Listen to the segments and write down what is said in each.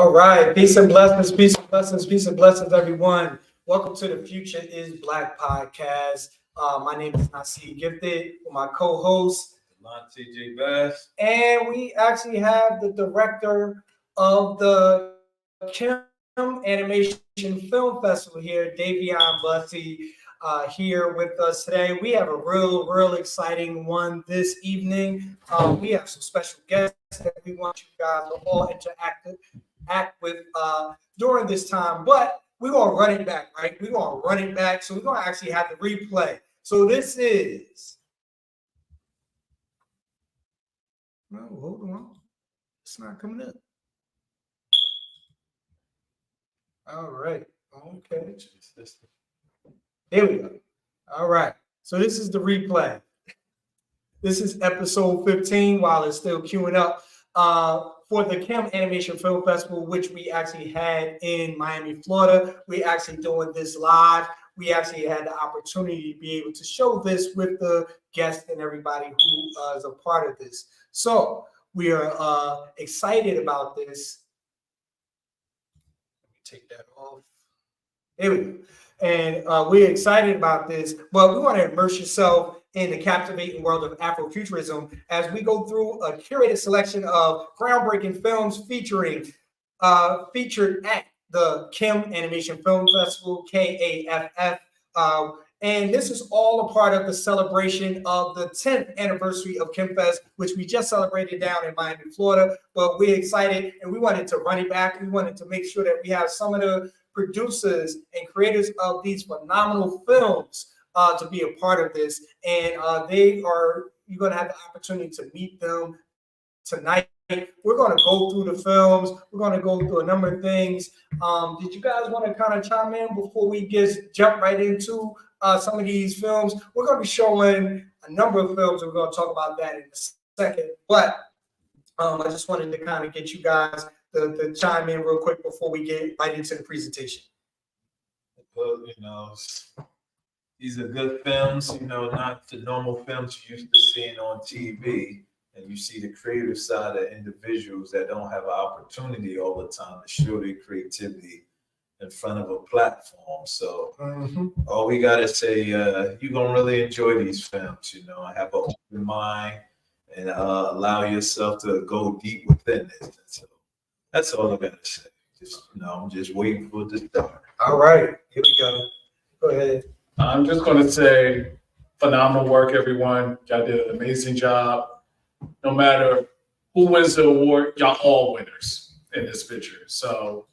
All right, peace and blessings, peace and blessings, peace and blessings, everyone. Welcome to the Future is Black podcast. My name is Nasi Gifted, with my co-host, TJ Bass. And we actually have the director of the Khem Animation Film Festival here, Davion Bussey, here with us today. We have a real exciting one this evening. We have some special guests that we want you guys to all act with during this time, but we're gonna run it back, right? We're gonna run it back, so we're gonna actually have the replay. So this is. No, hold on. It's not coming up. All right. Okay. There we go. All right. So this is the replay. This is episode 15 while it's still queuing up for the Khem Animation Film Festival, which we actually had in Miami, Florida. We actually doing this live. We actually had the opportunity to be able to show this with the guests and everybody who is a part of this. So we are excited about this. Let me take that off. There we go. And we're excited about this, but we want to immerse yourself in the captivating world of Afrofuturism as we go through a curated selection of groundbreaking films featured at the Khem Animation Film Festival, KAFF. And this is all a part of the celebration of the 10th anniversary of KhemFest, which we just celebrated down in Miami, Florida. But we're excited and we wanted to run it back. We wanted to make sure that we have some of the producers and creators of these phenomenal films to be a part of this. And you're going to have the opportunity to meet them tonight. We're going to go through the films. We're going to go through a number of things. Did you guys want to kind of chime in before we just jump right into some of these films? We're going to be showing a number of films. We're going to talk about that in a second. But I just wanted to kind of get you guys to chime in real quick before we get right into the presentation. Well, these are good films, not the normal films you're used to seeing on TV. And you see the creative side of individuals that don't have an opportunity all the time to show their creativity in front of a platform. So all we got to say, you're going to really enjoy these films, have an open mind and allow yourself to go deep within it. So that's all I got to say. I'm just waiting for it to start. All right, here we go. Go ahead. I'm just going to say phenomenal work, everyone. Y'all did an amazing job. No matter who wins the award, y'all all winners in this picture. So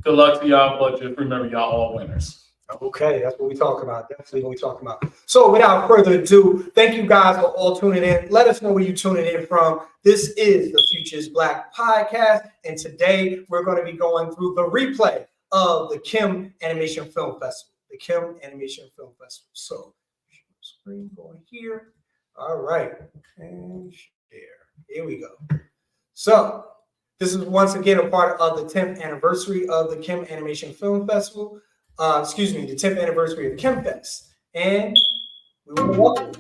good luck to y'all, but just remember y'all all winners. Okay, that's what we talk about. Definitely what we talk about. So without further ado, thank you guys for all tuning in. Let us know where you're tuning in from. This is the Future is Black podcast, and today we're going to be going through the replay of the Khem Animation Film Festival. The Khem Animation Film Festival. So screen going here. All right, and share. Here we go. So this is once again a part of the 10th anniversary of the Khem Animation Film Festival. The 10th anniversary of KhemFest. And we want to welcome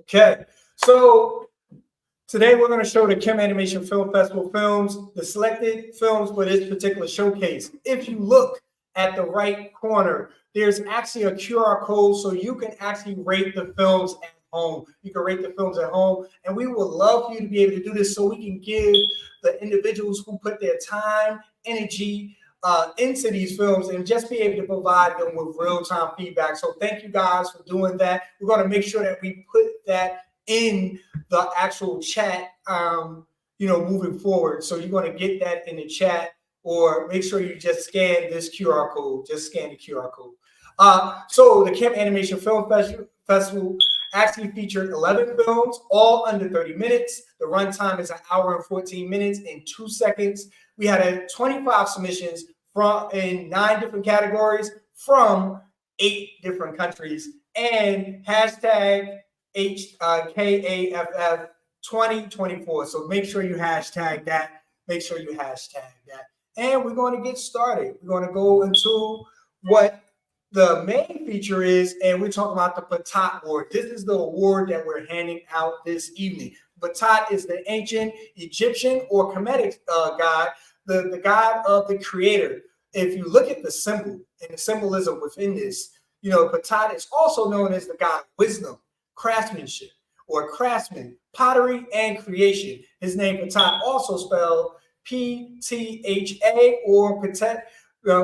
Okay, so today we're going to show the Khem Animation Film Festival films, the selected films for this particular showcase. If you look at the right corner, there's actually a QR code so you can actually rate the films at home. You can rate the films at home, and we would love for you to be able to do this so we can give the individuals who put their time, energy, into these films and just be able to provide them with real-time feedback. So thank you guys for doing that. We're going to make sure that we put that in the actual chat, moving forward. So you're going to get that in the chat, or make sure you just scan this QR code. Just scan the QR code. So the Khem Animation Film Festival actually featured 11 films, all under 30 minutes. The runtime is 1 hour and 14 minutes and 2 seconds. We had 25 submissions in 9 different categories from 8 different countries, and hashtag KAFF 2024. So make sure you hashtag that. Make sure you hashtag that. And we're going to get started. We're going to go into what the main feature is, and we're talking about the Patat Award. This is the award that we're handing out this evening. Patat is the ancient Egyptian or Kemetic god, the god of the creator. If you look at the symbol and the symbolism within this, Patat is also known as the god of wisdom, craftsmanship, or craftsman, pottery, and creation. His name Patat, also spelled Ptha or Patet,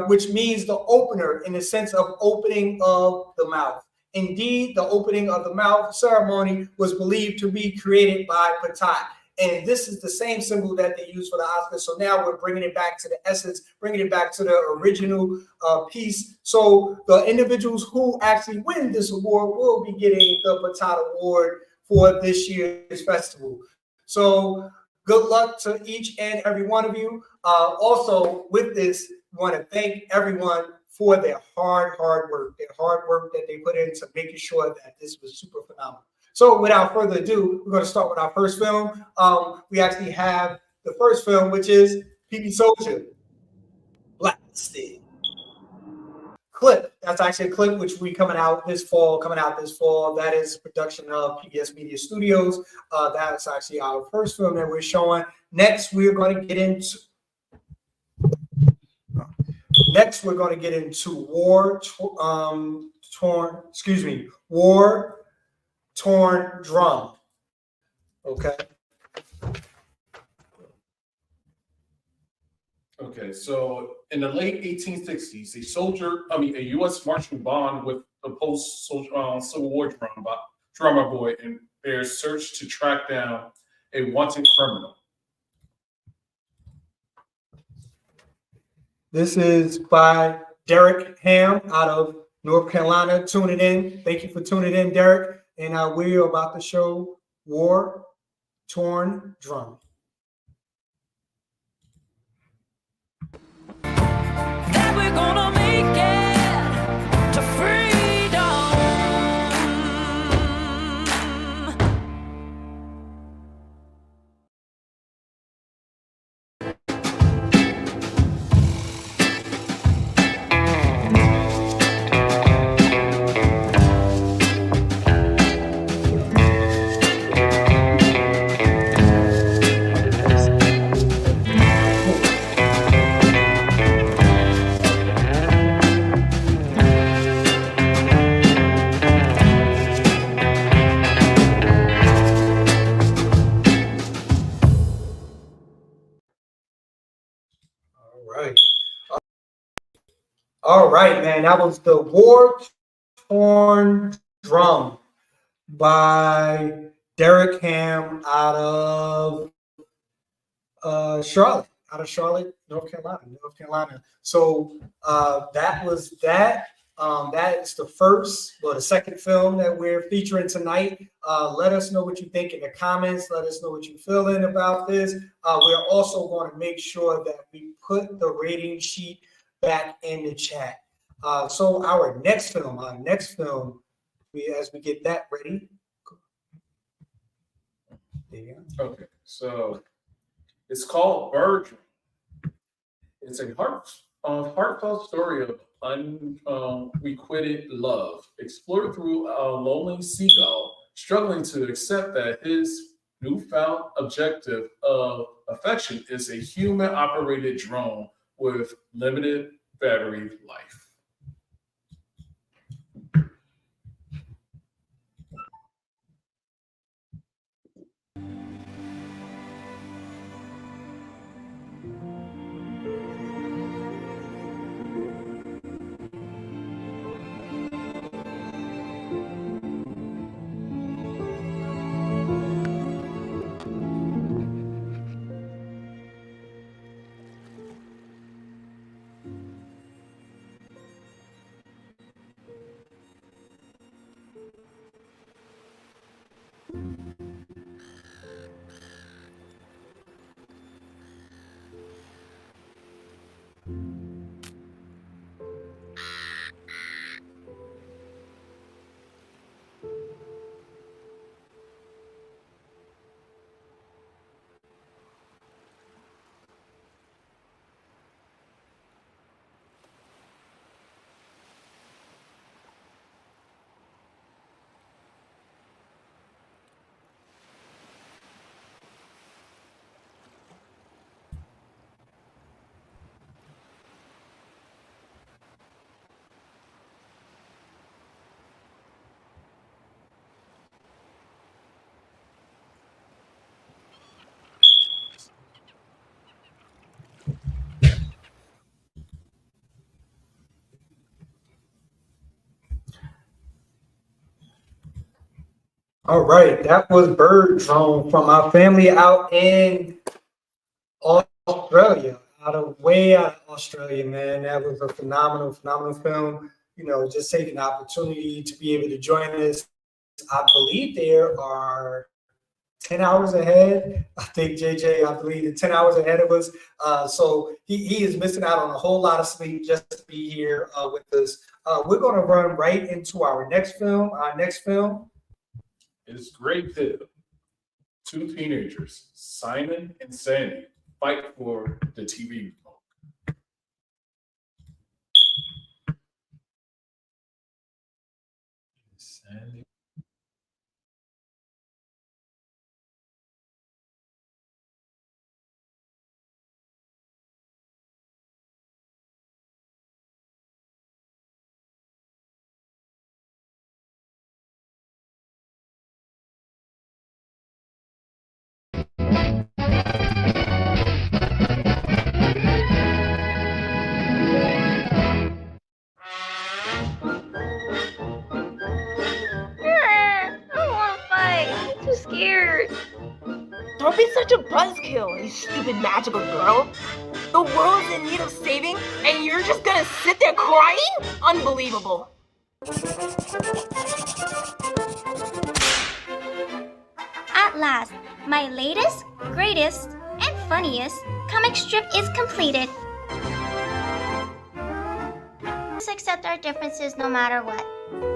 which means the opener, in the sense of opening of the mouth. Indeed, the opening of the mouth ceremony was believed to be created by Patat. And this is the same symbol that they use for the Oscars. So now we're bringing it back to the essence, bringing it back to the original piece. So the individuals who actually win this award will be getting the Patat Award for this year's festival. So good luck to each and every one of you. Also, with this, I want to thank everyone for their hard work that they put into making sure that this was super phenomenal. So without further ado, we're going to start with our first film. We actually have the first film, which is P.B.SOLDIER, BLACKLISTED. Clip. That's actually a clip which we coming out this fall. That is production of PBS Media Studios. That's actually our first film that we're showing. Next, we're going to get into War Torn Drum. Okay. Okay, so in the late 1860s, a U.S. Marshal bond with the post-Civil War drummer boy in their search to track down a wanted criminal. This is by Derek Ham out of North Carolina. Tuning in. Thank you for tuning in, Derek. And we are about to show War Torn Drum. That we're gonna make it to freedom. All right, man. That was the War Torn Drum by Derek Ham out of Charlotte, North Carolina. So that was that. That is the second film that we're featuring tonight. Let us know what you think in the comments. Let us know what you're feeling about this. We're also going to make sure that we put the rating sheet back in the chat. So our next film, as we get that ready. There you go. Okay, so it's called Bird Dream. It's a heartfelt story of unrequited love, explored through a lonely seagull struggling to accept that his newfound objective of affection is a human-operated drone with limited battery life. All right, that was Bird Drone from our family out in Australia, way out of Australia, man. That was a phenomenal film. You know, just taking the opportunity to be able to join us. I believe there are 10 hours ahead. I think JJ, I believe, 10 hours ahead of us. So he is missing out on a whole lot of sleep just to be here with us. We're going to run right into our next film. Our next film is Great Pill. Two teenagers, Simon and Sandy, fight for the TV remote. Sandy. I don't want to fight. I'm too scared. Don't be such a buzzkill, you stupid magical girl. The world's in need of saving, and you're just gonna sit there crying? Unbelievable. At last, my latest, greatest, and funniest comic strip is completed. Let's accept our differences no matter what.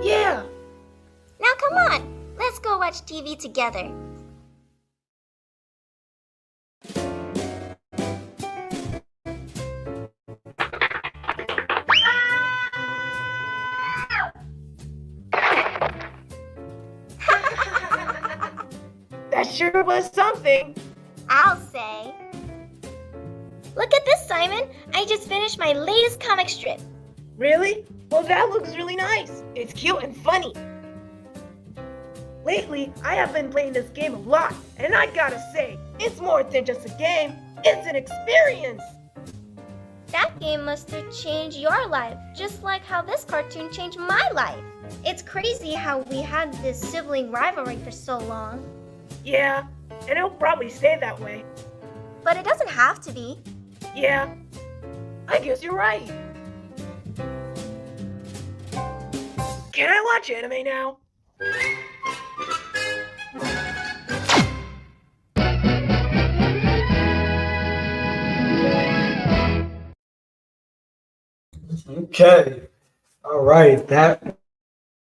Yeah. Now come on, let's go watch TV together. That sure was something. I'll say. Look at this, Simon. I just finished my latest comic strip. Really? Well, that looks really nice. It's cute and funny. Lately, I have been playing this game a lot, and I gotta say, it's more than just a game. It's an experience. That game must have changed your life, just like how this cartoon changed my life. It's crazy how we had this sibling rivalry for so long. Yeah, and it'll probably stay that way. But it doesn't have to be. Yeah, I guess you're right. Can I watch anime now? Okay. All right. That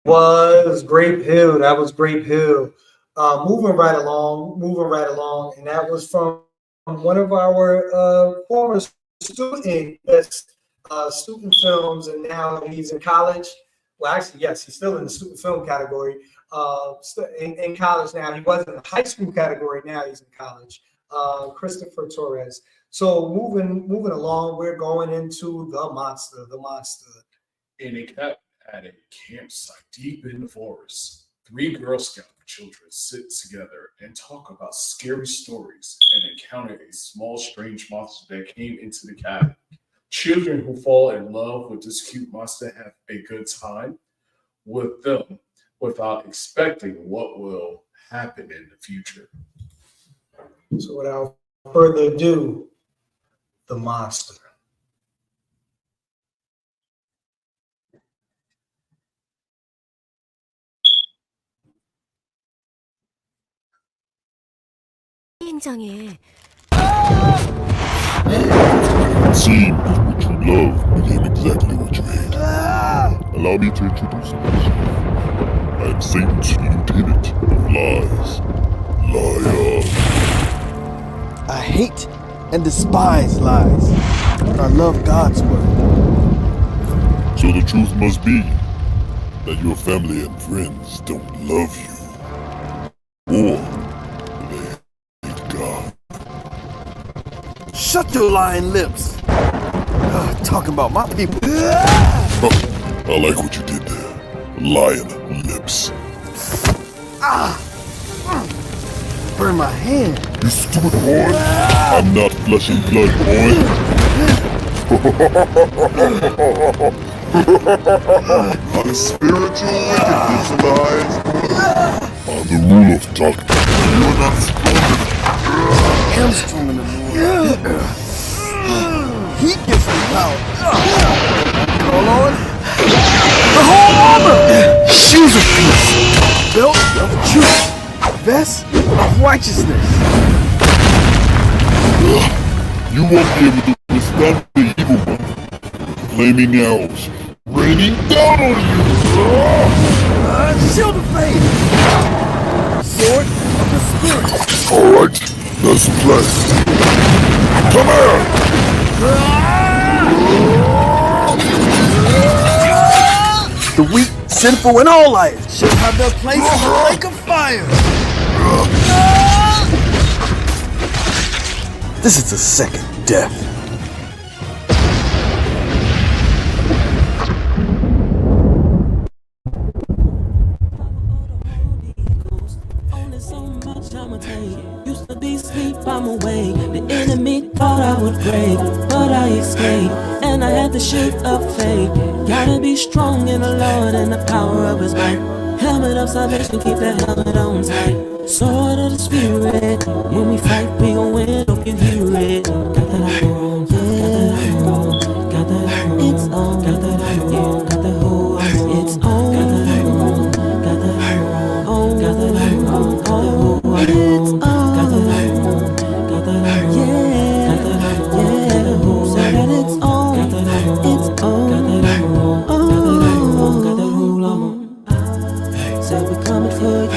was Grape Hill. That was Grape Hill. Moving right along. And that was from one of our former student films, and now he's in college. Well, actually, yes, he's still in the student film category. In college now. He was in the high school category. Now he's in college. Christopher Torres. So moving along, we're going into The Monster. In a cabin at a campsite deep in the forest, 3 Girl Scout children sit together and talk about scary stories and encounter a small, strange monster that came into the cabin. Children who fall in love with this cute monster have a good time with them without expecting what will happen in the future. So without further ado, The Monster. 비행장에. It seemed that what you love became exactly what you hate. Allow me to introduce myself. I am Satan's lieutenant of lies. Liar. I hate and despise lies, but I love God's word. So the truth must be that your family and friends don't love you. Or they hate God. Shut your lying lips. Talking about my people. I like what you did there. Lion lips. Burn my hand. You stupid boy. I'm not flesh and blood, boy. The spiritual wickedness lies on the rule of darkness. You're not strong enough. I am strong enough. He gives me power. Call on the whole armor. Shoes of peace. Belt of truth. Vest of righteousness. You won't be able to withstand the evil one. Flaming arrows raining down on you. Shield of faith. Sword of the spirit. Alright, let's play. Come here! The weak, sinful, and all liars shall have their place in the lake of fire. This is the second death. Only so much I'ma take. Used to be sleep, I'm awake. The enemy thought I would break, but I escaped, and I had the shape of faith. Gotta be strong in the Lord and the power of His might. Helmet of salvation, keep that helmet on tight. Sword of the Spirit, when we fight, we gon' win. Hope you hear it. Got that I'm wrong, yeah. Got that I'm wrong, it's on. Got that I'm wrong, got that whole it's on. Got that I'm wrong, got that I'm wrong, got that I'm wrong, got that whole it's on. Got that I'm wrong, got that I'm wrong, yeah. Got that I'm wrong, got that whole say that it's on. Got that I'm wrong, it's on. Got that I'm wrong, got that I'm wrong, got that whole I'm on. Said we coming for you,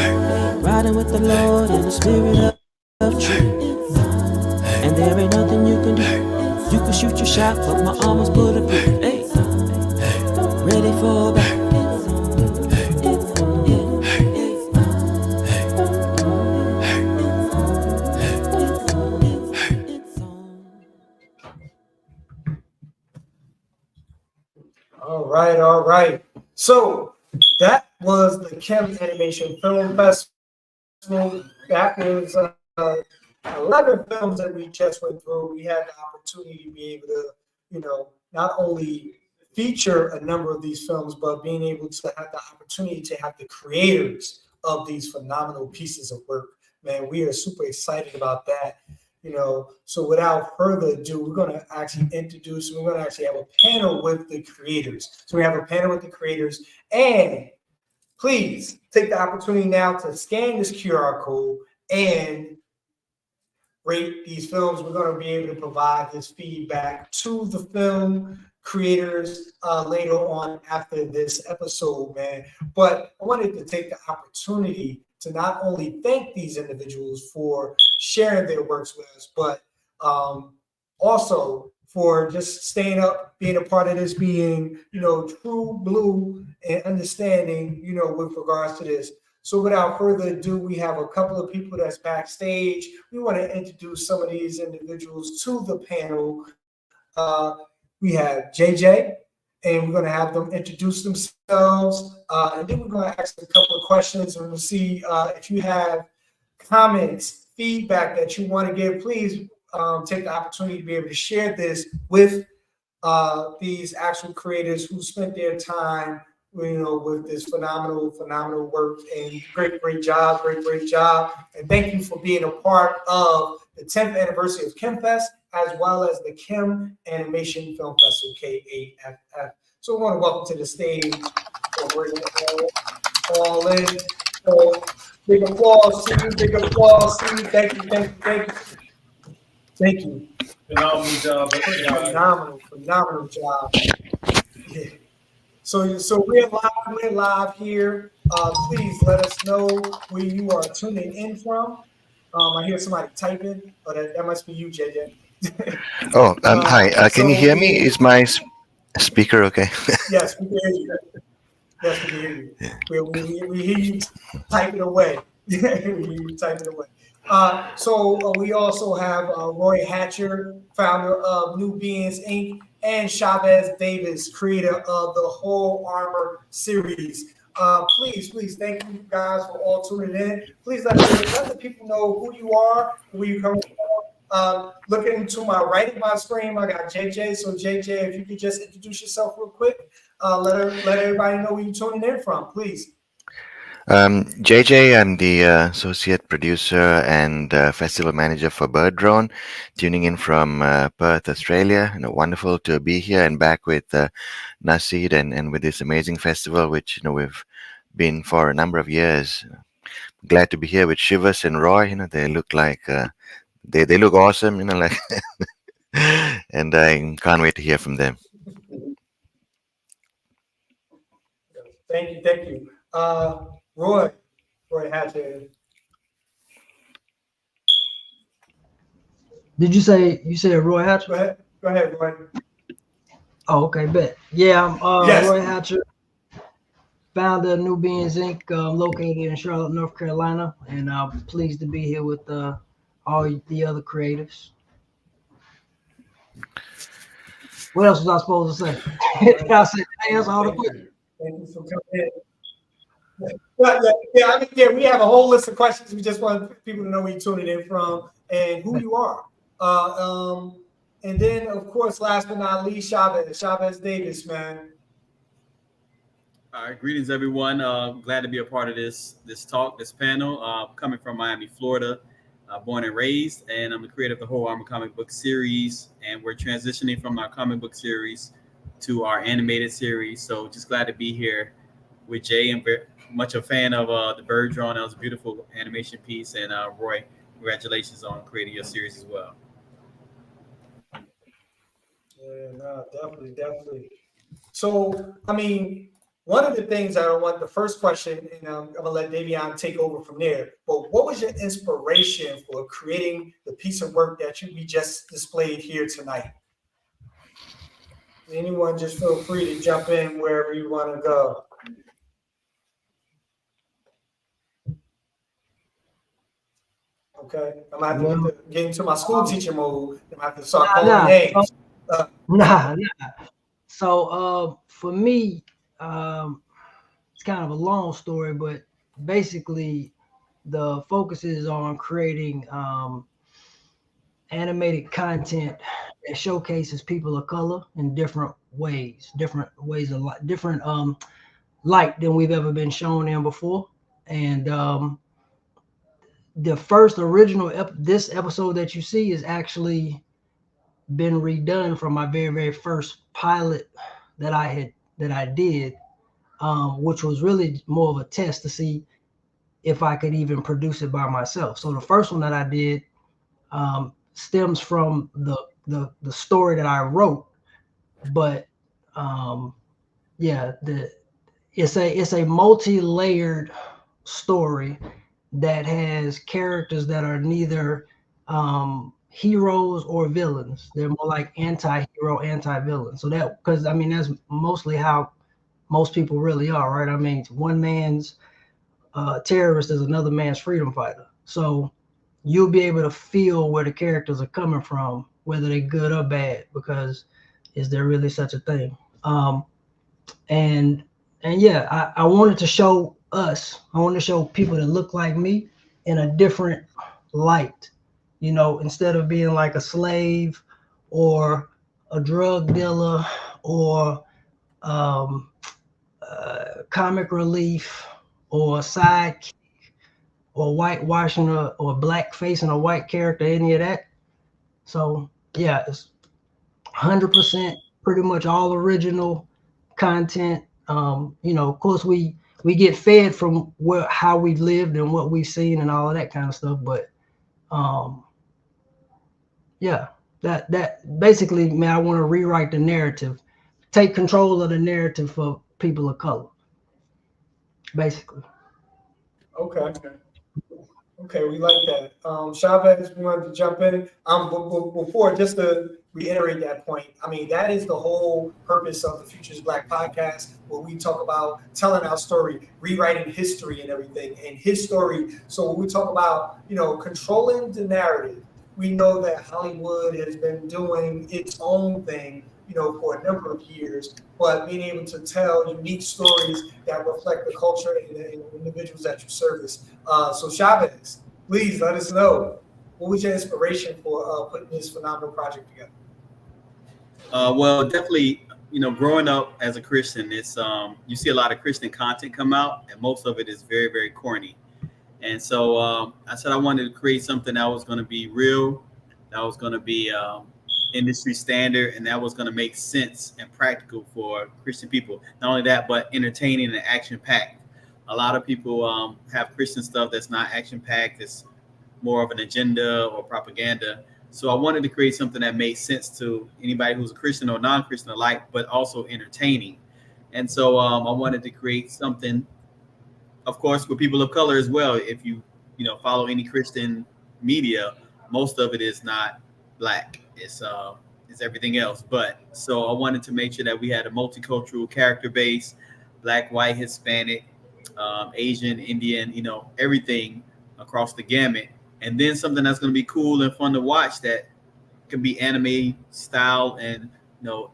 riding with the Lord in the spirit of truth. And there ain't nothing you can do. You can shoot your shot, but my armor's bulletproof. Hey, ready for battle. All right. So that was the Khem Animation Film Festival. That was 11 films that we just went through. We had the opportunity to be able to, not only feature a number of these films, but being able to have the opportunity to have the creators of these phenomenal pieces of work. Man, we are super excited about that. So without further ado, we're going to actually have a panel with the creators. So we have a panel with the creators, and please take the opportunity now to scan this QR code and rate these films. We're going to be able to provide this feedback to the film creators later on after this episode, man. But I wanted to take the opportunity to not only thank these individuals for sharing their works with us, but also for just staying up, being a part of this, being, true blue and understanding, with regards to this. So without further ado, we have a couple of people that's backstage. We want to introduce some of these individuals to the panel. We have JJ, and we're going to have them introduce themselves. And then we're going to ask a couple of questions, and we'll see if you have comments, feedback that you want to give. Please take the opportunity to be able to share this with these actual creators who spent their time, with this phenomenal work, and great job. And thank you for being a part of the 10th anniversary of KhemFest, as well as the Khem Animation Film Festival, KAFF. So I want to welcome to the stage, all in, So big applause to you. Big applause to you. Thank you. Thank you. Thank you. Thank you. Phenomenal job, guys. Phenomenal job. Yeah. So we're live here. Please let us know where you are tuning in from. I hear somebody typing. Oh, that must be you, JJ. Oh, hi. Can you so hear me? Is my speaker okay? Yes, we can hear you. Yes, we can hear you. We hear you typing away. We hear you typing away. So we also have Roy Hatcher, founder of New Beings Inc., and Chavez Davis, creator of the Whole Armor series. Please, thank you guys for all tuning in. Please let the people know who you are, where you come from. Looking to my right of my screen, I got JJ. So JJ, if you could just introduce yourself real quick, let everybody know where you're tuning in from, please. JJ, I'm the associate producer and festival manager for Bird Drone, tuning in from Perth, Australia. Wonderful to be here and back with Naseed and with this amazing festival, which we've been for a number of years. Glad to be here with Shivas and Roy. They look like they look awesome. Like, and I can't wait to hear from them. Thank you. Roy Hatcher. Did you say Roy Hatcher? Go ahead, Roy. Oh, okay, bet. Yeah, I'm Yes. Roy Hatcher, founder of New Beings Inc., located in Charlotte, North Carolina, and I'm pleased to be here with all the other creatives. What else was I supposed to say? Did I answer all the questions? Thank you for coming in. Yeah, we have a whole list of questions. We just want people to know where you're tuning in from and who you are. And then, of course, last but not least, Chavez Davis, man. All right, greetings, everyone. Glad to be a part of this panel. Coming from Miami, Florida, born and raised, and I'm the creator of the Whole Armor comic book series, and we're transitioning from our comic book series to our animated series. So just glad to be here with Jay, and very much a fan of the Bird Drone. That was a beautiful animation piece, and Roy, congratulations on creating your series as well. Yeah, no, definitely. So, I mean, one of the things I want, the first question, and I'm gonna let Davion take over from there. But what was your inspiration for creating the piece of work that we just displayed here tonight? Anyone, just feel free to jump in wherever you want to go. Okay, I'm gonna have to get into my school teacher mode. I'm gonna have to start calling names. Nah. So for me, it's kind of a long story, but basically the focus is on creating animated content that showcases people of color in different ways of different light than we've ever been shown in before. And the first original this episode that you see is actually been redone from my very first pilot that I did, which was really more of a test to see if I could even produce it by myself. So the first one that I did stems from the story that I wrote, but it's a multi-layered story that has characters that are neither heroes or villains. They're more like anti-hero, anti-villain. So that, because I mean, that's mostly how most people really are, right? I mean, one man's terrorist is another man's freedom fighter. So you'll be able to feel where the characters are coming from, whether they're good or bad, because is there really such a thing? And yeah, I wanted to show I wanted to show people that look like me in a different light, instead of being like a slave or a drug dealer or comic relief or sidekick or whitewashing or black facing a white character, any of that. So yeah, it's 100% pretty much all original content. Of course we we get fed from how we've lived and what we've seen and all of that kind of stuff. But yeah, that basically, man, I want to rewrite the narrative, take control of the narrative for people of color, basically. Okay. Okay, we like that. Chavez, we wanted to jump in. Before, just to reiterate that point, I mean, that is the whole purpose of the Futures Black podcast, where we talk about telling our story, rewriting history and everything, and his story. So when we talk about, controlling the narrative, we know that Hollywood has been doing its own thing, for a number of years, but being able to tell unique stories that reflect the culture and the individuals that you service. So Chavez, please let us know, what was your inspiration for putting this phenomenal project together? Well, definitely, growing up as a Christian, it's you see a lot of Christian content come out, and most of it is very, very corny. And so I said I wanted to create something that was going to be real, that was going to be industry standard, and that was going to make sense and practical for Christian people. Not only that, but entertaining and action packed. A lot of people have Christian stuff that's not action packed. It's more of an agenda or propaganda. So I wanted to create something that made sense to anybody who's a Christian or non-Christian alike, but also entertaining. And so I wanted to create something, of course, for people of color as well. If you follow any Christian media, most of it is not Black. It's everything else. But so I wanted to make sure that we had a multicultural character base, Black, white, Hispanic, Asian, Indian, everything across the gamut. And then something that's going to be cool and fun to watch that can be anime style and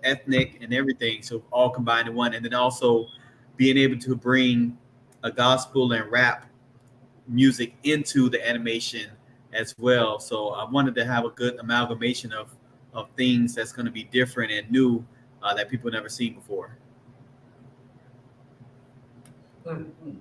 ethnic and everything. So all combined in one. And then also being able to bring a gospel and rap music into the animation as well. So I wanted to have a good amalgamation of things that's going to be different and new that people never seen before. Mm-hmm.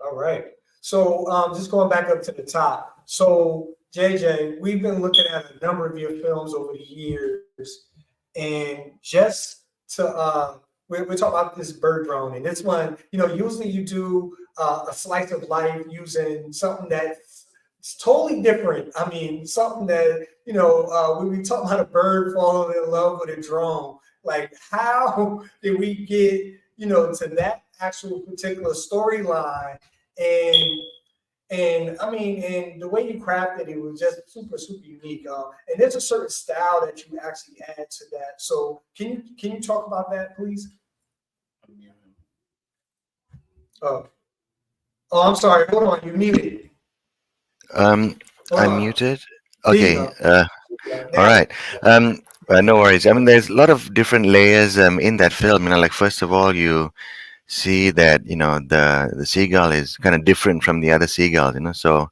All right. So just going back up to the top. So JJ, we've been looking at a number of your films over the years, and just to we're talking about this bird drone, and this one, usually you do a slice of life using something that's totally different. I mean, something that, when we talk about a bird falling in love with a drone, like how did we get, to that actual particular storyline? And I mean, and the way you crafted it was just super, super unique. And there's a certain style that you actually add to that. So can you talk about that, please? Oh, I'm sorry. Hold on. You muted. I'm muted. Okay. All right. No worries. I mean, there's a lot of different layers in that film. Like first of all, you see that the seagull is kind of different from the other seagulls. So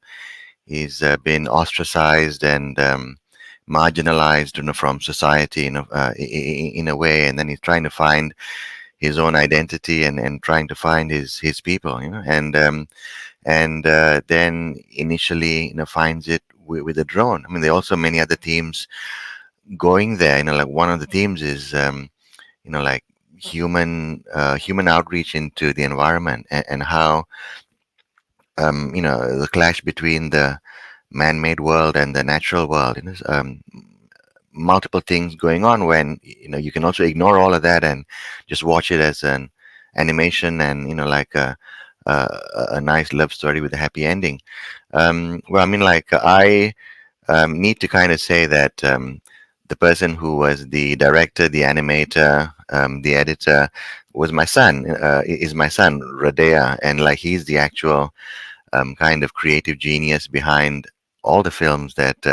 he's been ostracized and marginalized, from society, in a way, and then he's trying to find his own identity and trying to find his people, and then initially, finds it with a drone. I mean, there are also many other teams going there. Like one of the teams is, like human outreach into the environment and how, the clash between the man-made world and the natural world. Multiple things going on when you can also ignore all of that and just watch it as an animation and like a nice love story with a happy ending. Well, I mean, like I need to kind of say that the person who was the director, the animator, the editor was my son. Is my son Radheya, and like he's the actual kind of creative genius behind all the films that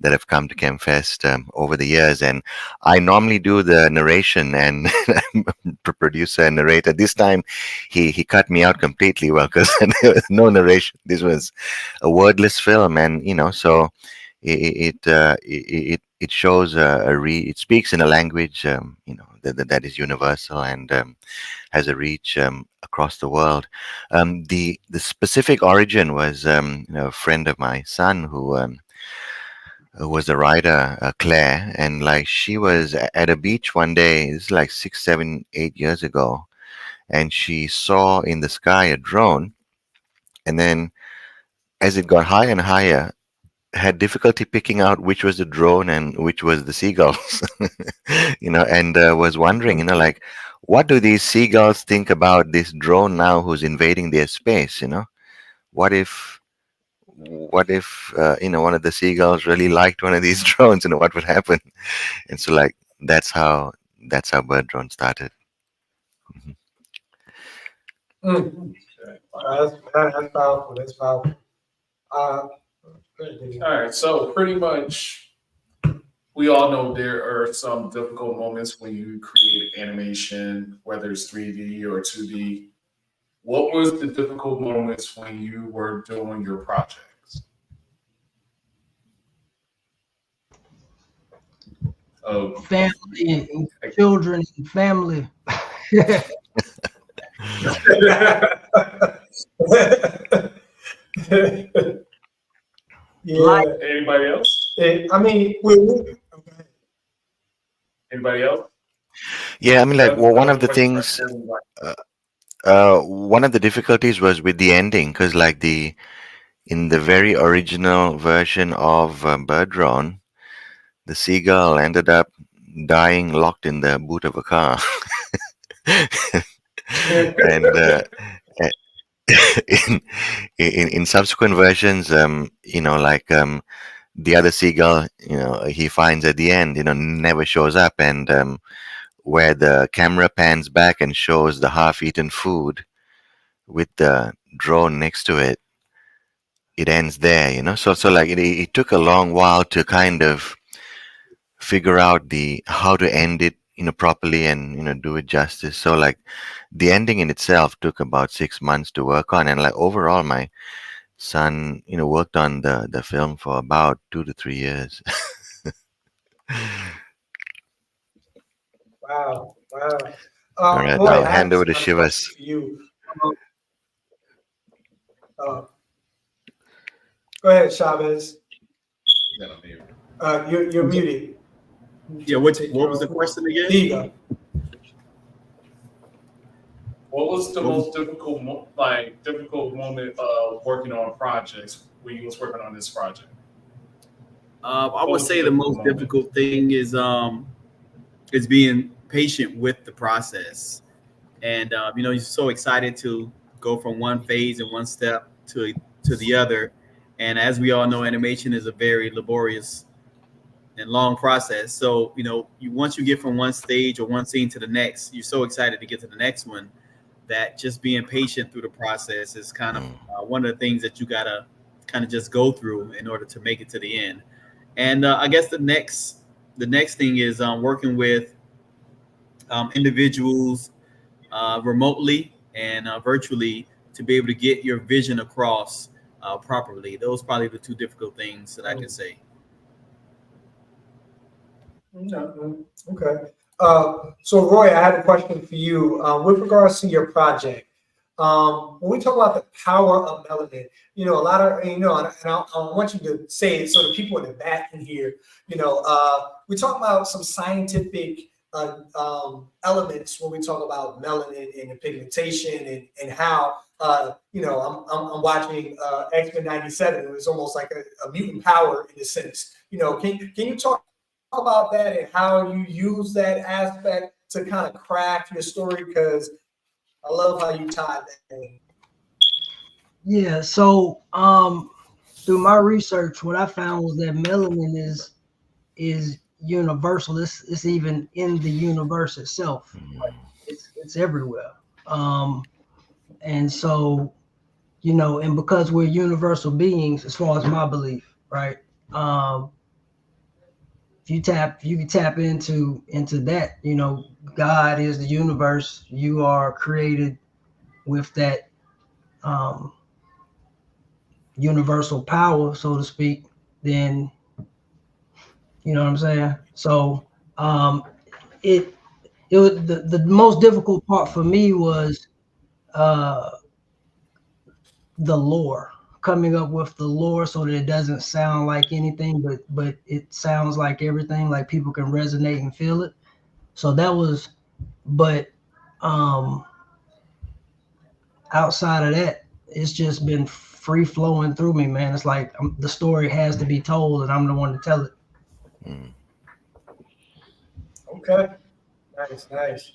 have come to KhemFest over the years. And I normally do the narration and producer and narrator. This time he cut me out completely, well, because there was no narration. This was a wordless film, and so it shows it speaks in a language that is universal and has a reach across the world. The specific origin was a friend of my son who was a writer, Claire, and like she was at a beach one day. It's like 6, 7, 8 years ago, and she saw in the sky a drone, and then as it got higher and higher, had difficulty picking out which was the drone and which was the seagulls. And was wondering, like, what do these seagulls think about this drone now who's invading their space? What if one of the seagulls really liked one of these drones? What would happen? And so, like, that's how bird drone started. That's powerful. That's powerful. All right, so pretty much we all know there are some difficult moments when you create animation, whether it's 3D or 2D. What was the difficult moments when you were doing your projects? Oh, Family and children and family. Yeah. Anybody else? I mean, Anybody else? Yeah, I mean, like, well, one of the things, one of the difficulties was with the ending, because like in the very original version of Bird Drone, the seagull ended up dying locked in the boot of a car. And in subsequent versions, the other seagull, he finds at the end, never shows up, and where the camera pans back and shows the half-eaten food with the drone next to it, it ends there. So like it took a long while to kind of figure out how to end it properly and do it justice. So like the ending in itself took about 6 months to work on, and like overall my son worked on the film for about 2 to 3 years. Wow. All right, Roy, I'll I hand have over to another Shivas. question for you. Go ahead, Chavez. You're muted. Yeah, what was the question again? There you go. What was the most difficult moment working on projects when you was working on this project? I would say the most difficult thing is being patient with the process, and you're so excited to go from one phase and one step to the other, and as we all know, animation is a very laborious and long process. So once you get from one stage or one scene to the next, you're so excited to get to the next one that just being patient through the process is kind of one of the things that you gotta kind of just go through in order to make it to the end. And I guess the next thing is working with individuals remotely and virtually to be able to get your vision across properly. Those are probably the two difficult things that I can say. Okay. So Roy, I have a question for you with regards to your project. When we talk about the power of melanin, a lot of, and I want you to say it so the people in the back can hear, we talk about some scientific elements when we talk about melanin and the pigmentation and how, I'm watching X-Men 97. It was almost like a mutant power in a sense. Can you talk about that and how you use that aspect to kind of craft your story? Because I love how you tied that in. Yeah, so through my research, what I found was that melanin is universal. It's even in the universe itself. It's everywhere. And so, and because we're universal beings, as far as my belief, right? If you can tap into that, God is the universe. You are created with that universal power, so to speak, then you know what I'm saying? So it was the most difficult part for me was the lore, coming up with the lore so that it doesn't sound like anything, but it sounds like everything, like people can resonate and feel it. So that was, but outside of that, it's just been free flowing through me, man. It's like the story has to be told, and I'm the one to tell it. Okay, nice.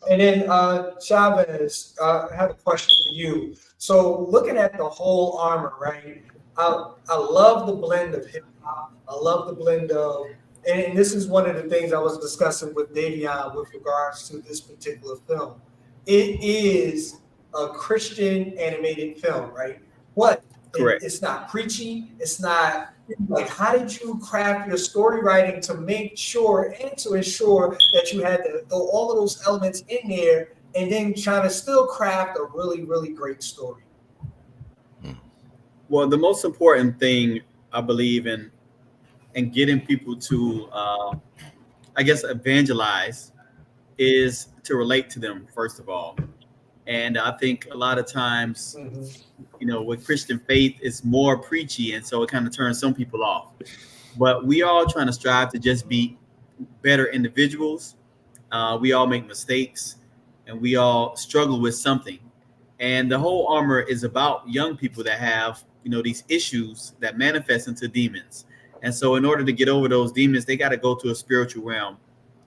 And then Chavez, I have a question for you. So looking at the whole armor, right? I love the blend of hip hop. I love the blend of, and this is one of the things I was discussing with Davion with regards to this particular film. It is a Christian animated film, right? What? Correct. It's not preachy. It's not like, how did you craft your story writing to make sure and to ensure that you had all of those elements in there, and then trying to still craft a really, really great story? Well, the most important thing I believe in getting people to, I guess, evangelize is to relate to them, first of all. And I think a lot of times, you know, with Christian faith, it's more preachy, and so it kind of turns some people off. But we all trying to strive to just be better individuals. We all make mistakes, and we all struggle with something. And the whole armor is about young people that have, you know, these issues that manifest into demons. And so in order to get over those demons, they got to go to a spiritual realm.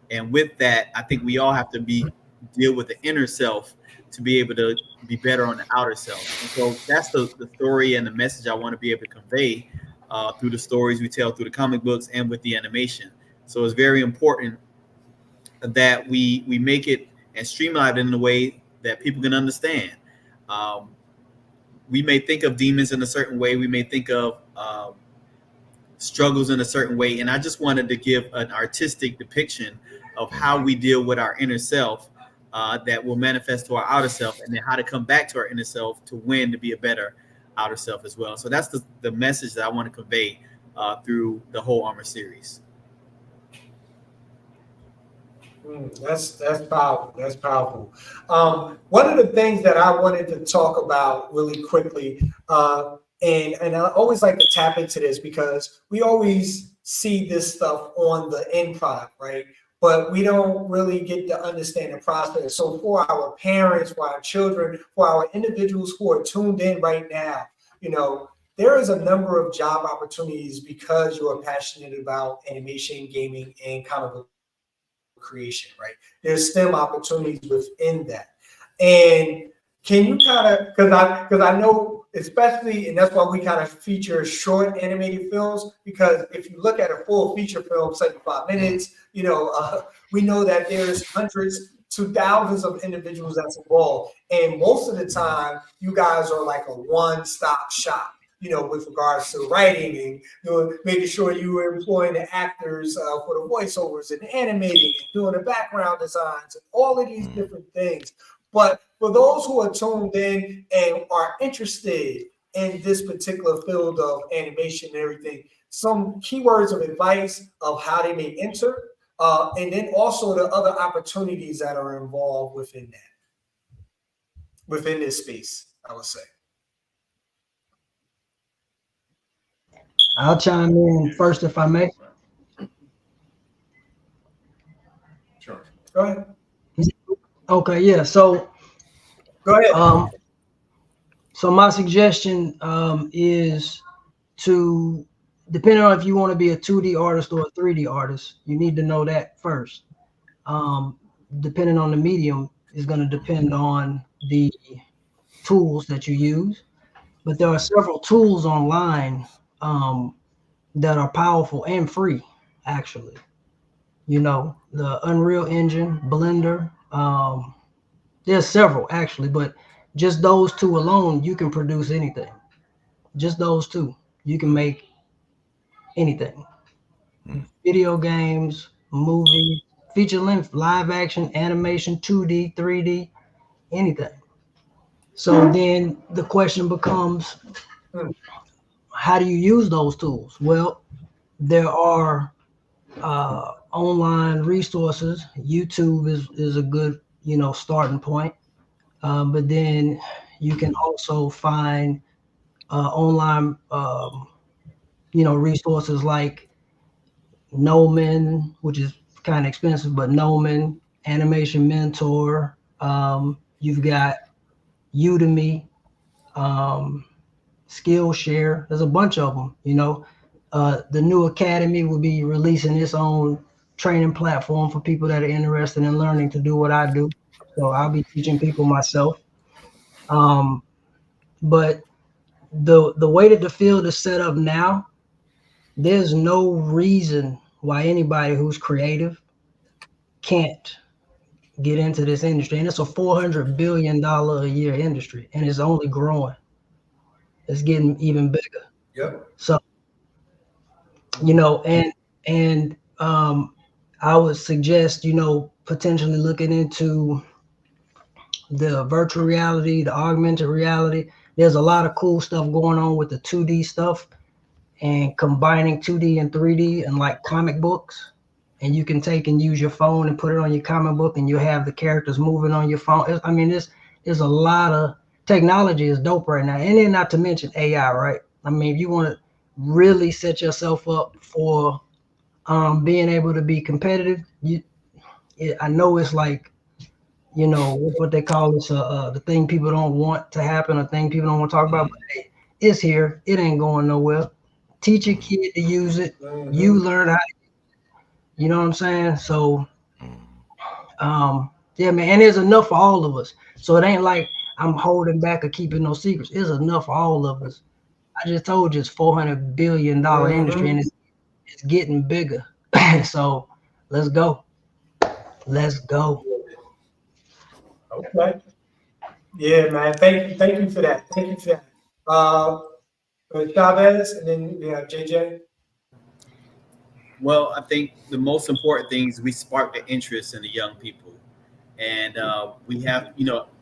And with that, I think we all have to deal with the inner self to be able to be better on the outer self. And so that's the story and the message I want to be able to convey through the stories we tell through the comic books and with the animation. So it's very important that we make it and streamline it in a way that people can understand. We may think of demons in a certain way. We may think of struggles in a certain way. And I just wanted to give an artistic depiction of how we deal with our inner self that will manifest to our outer self, and then how to come back to our inner self to win, to be a better outer self as well. So that's the message that I want to convey through the whole armor series. That's powerful. That's powerful. One of the things that I wanted to talk about really quickly, and I always like to tap into this because we always see this stuff on the end product, right? But we don't really get to understand the process. So for our parents, for our children, for our individuals who are tuned in right now, you know, there is a number of job opportunities because you are passionate about animation, gaming, and comic book creation, right? There's STEM opportunities within that. And can you kind of, because I know, especially, and that's why we kind of feature short animated films, because if you look at a full feature film, 75 minutes, you know, we know that there's hundreds to thousands of individuals that's involved. And most of the time, you guys are like a one-stop shop, you know, with regards to writing and making sure you were employing the actors for the voiceovers and animating and doing the background designs and all of these different things. But for those who are tuned in and are interested in this particular field of animation and everything, some keywords of advice of how they may enter, and then also the other opportunities that are involved within that, within this space, I would say. I'll chime in first if I may. Sure. Go ahead. Okay, yeah. So go ahead. So my suggestion is to, depending on if you want to be a 2D artist or a 3D artist, you need to know that first. Depending on the medium is going to depend on the tools that you use. But there are several tools online that are powerful and free, actually. You know, the Unreal Engine, Blender, there's several actually, but just those two alone, you can produce anything. Just those two, you can make anything. Video games, movies, feature length, live action, animation, 2D, 3D, anything. So then the question becomes, how do you use those tools? Well, there are online resources. YouTube is a good, you know, starting point. But then you can also find online, you know, resources like Noman, which is kind of expensive, but Noman, Animation Mentor. You've got Udemy, Skillshare. There's a bunch of them. The new academy will be releasing its own training platform for people that are interested in learning to do what I do. So I'll be teaching people myself. But the way that the field is set up now, there's no reason why anybody who's creative can't get into this industry. And it's a $400 billion a year industry, and it's only growing. It's getting even bigger. Yep. So, and I would suggest, potentially looking into the virtual reality, the augmented reality. There's a lot of cool stuff going on with the 2D stuff and combining 2D and 3D and like comic books. And you can take and use your phone and put it on your comic book, and you have the characters moving on your phone. I mean, there's a lot of technology is dope right now. And then not to mention AI, right? I mean, if you want to really set yourself up for being able to be competitive, I know it's like, what they call this, the thing people don't want to happen, a thing people don't want to talk about, but hey, it's here. It ain't going nowhere. Teach your kid to use it. You learn how to, you know what I'm saying? So, yeah, man, and there's enough for all of us. So it ain't like I'm holding back or keeping no secrets. There's enough for all of us. I just told you it's $400 billion industry, and it's getting bigger. So let's go. Let's go. Okay. Yeah, man. Thank you for that. Thank you for that. Chavez, and then we have JJ. Well, I think the most important thing is we spark the interest in the young people, and we have,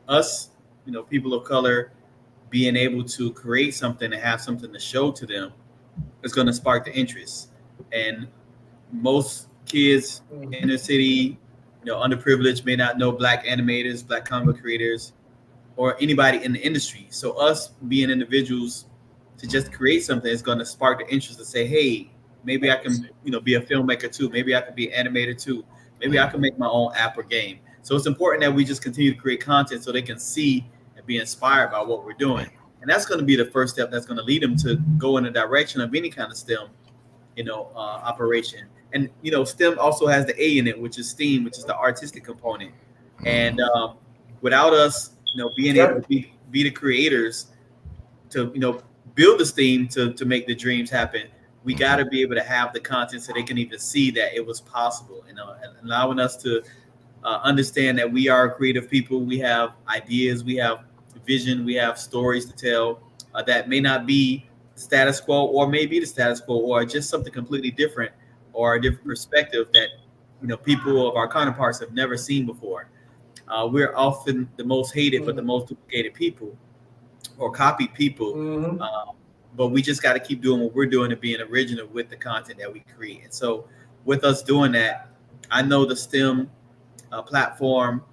us, people of color, being able to create something and have something to show to them is going to spark the interest. And most kids in the city, underprivileged, may not know Black animators, Black comic book creators, or anybody in the industry. So us being individuals to just create something is going to spark the interest to say, hey, maybe I can, be a filmmaker too. Maybe I can be an animator too. Maybe I can make my own app or game. So it's important that we just continue to create content so they can see and be inspired by what we're doing. And that's going to be the first step that's going to lead them to go in the direction of any kind of STEM, operation. And, STEM also has the A in it, which is STEAM, which is the artistic component. And without us, being able to be the creators to, build the STEAM to make the dreams happen, we got to be able to have the content so they can even see that it was possible, and allowing us to understand that we are creative people. We have ideas, we have vision, we have stories to tell that may not be status quo, or may be the status quo, or just something completely different, or a different perspective that people of our counterparts have never seen before. We're often the most hated but the most duplicated people or copied people. But we just got to keep doing what we're doing and being original with the content that we create. And so with us doing that, I know the STEM platform